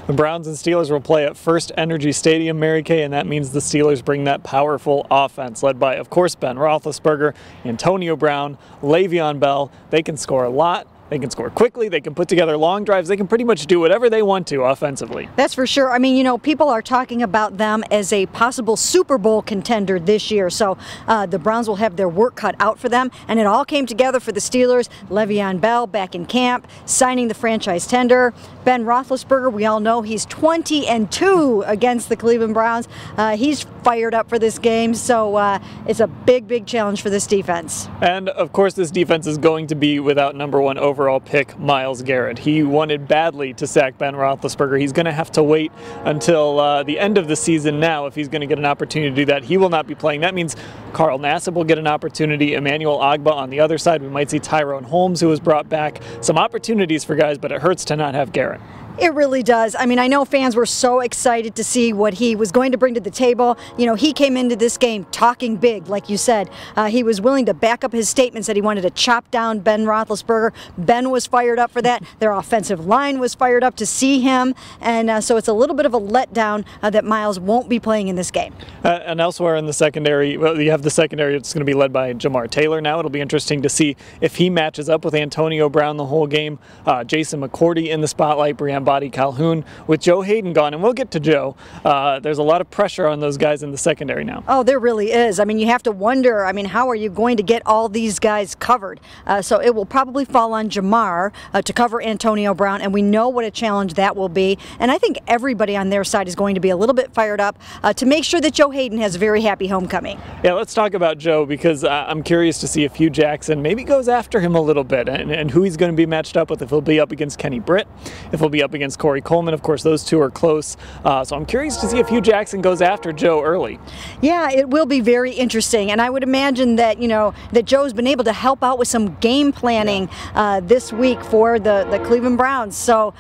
The Browns and Steelers will play at FirstEnergy Stadium, Mary Kay, and that means the Steelers bring that powerful offense led by, of course, Ben Roethlisberger, Antonio Brown, Le'Veon Bell. They can score a lot. They can score quickly, they can put together long drives, they can pretty much do whatever they want to offensively. That's for sure. I mean, you know, people are talking about them as a possible Super Bowl contender this year, so the Browns will have their work cut out for them, and it all came together for the Steelers. Le'Veon Bell back in camp, signing the franchise tender. Ben Roethlisberger, we all know he's 20-2 against the Cleveland Browns. He's fired up for this game, so it's a big, big challenge for this defense. And, of course, this defense is going to be without #1 overall pick Myles Garrett. He wanted badly to sack Ben Roethlisberger. He's going to have to wait until the end of the season now if he's going to get an opportunity to do that. He will not be playing. That means Carl Nassib will get an opportunity, Emmanuel Ogbah on the other side. We might see Tyrone Holmes, who was brought back. Some opportunities for guys, but it hurts to not have Garrett. It really does. I mean, I know fans were so excited to see what he was going to bring to the table. You know, he came into this game talking big, like you said. He was willing to back up his statements that he wanted to chop down Ben Roethlisberger. Ben was fired up for that. Their offensive line was fired up to see him. And so it's a little bit of a letdown that Myles won't be playing in this game. And elsewhere in the secondary, well, you have the secondary that's going to be led by Jamar Taylor now. It'll be interesting to see if he matches up with Antonio Brown the whole game. Jason McCourty in the spotlight, Breon Body Calhoun with Joe Hayden gone, and we'll get to Joe. There's a lot of pressure on those guys in the secondary now. Oh, there really is. I mean, you have to wonder, I mean, how are you going to get all these guys covered? So it will probably fall on Jamar to cover Antonio Brown, and we know what a challenge that will be. And I think everybody on their side is going to be a little bit fired up to make sure that Joe Hayden has a very happy homecoming. Yeah, let's talk about Joe, because I'm curious to see if Hugh Jackson maybe goes after him a little bit and who he's going to be matched up with, if he'll be up against Kenny Britt, if he'll be up against Corey Coleman. Of course, those two are close. So I'm curious to see if Hugh Jackson goes after Joe early. Yeah, it will be very interesting. And I would imagine that, you know, that Joe's been able to help out with some game planning this week for the Cleveland Browns. So,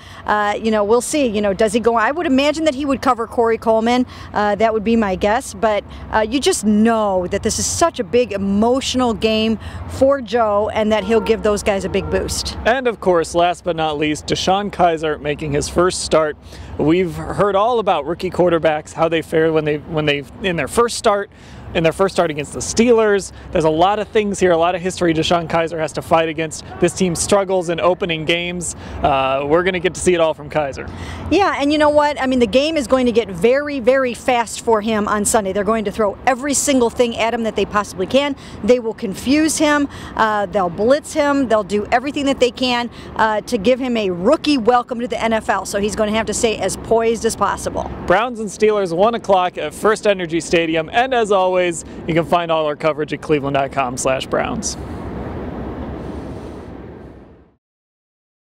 you know, we'll see. You know, does he go? I would imagine that he would cover Corey Coleman. That would be my guess. But you just know that this is such a big emotional game for Joe and that he'll give those guys a big boost. And, of course, last but not least, DeShone Kizer making his first start. We've heard all about rookie quarterbacks, how they fare when they in their first start against the Steelers. There's a lot of things here, a lot of history DeShone Kizer has to fight against. This team struggles in opening games. We're going to get to see it all from Kizer. Yeah, and you know what? I mean, the game is going to get very, very fast for him on Sunday. They're going to throw every single thing at him that they possibly can. They will confuse him. They'll blitz him. They'll do everything that they can to give him a rookie welcome to the NFL. So he's going to have to stay as poised as possible. Browns and Steelers, 1 o'clock at FirstEnergy Stadium. And as always, you can find all our coverage at cleveland.com/Browns.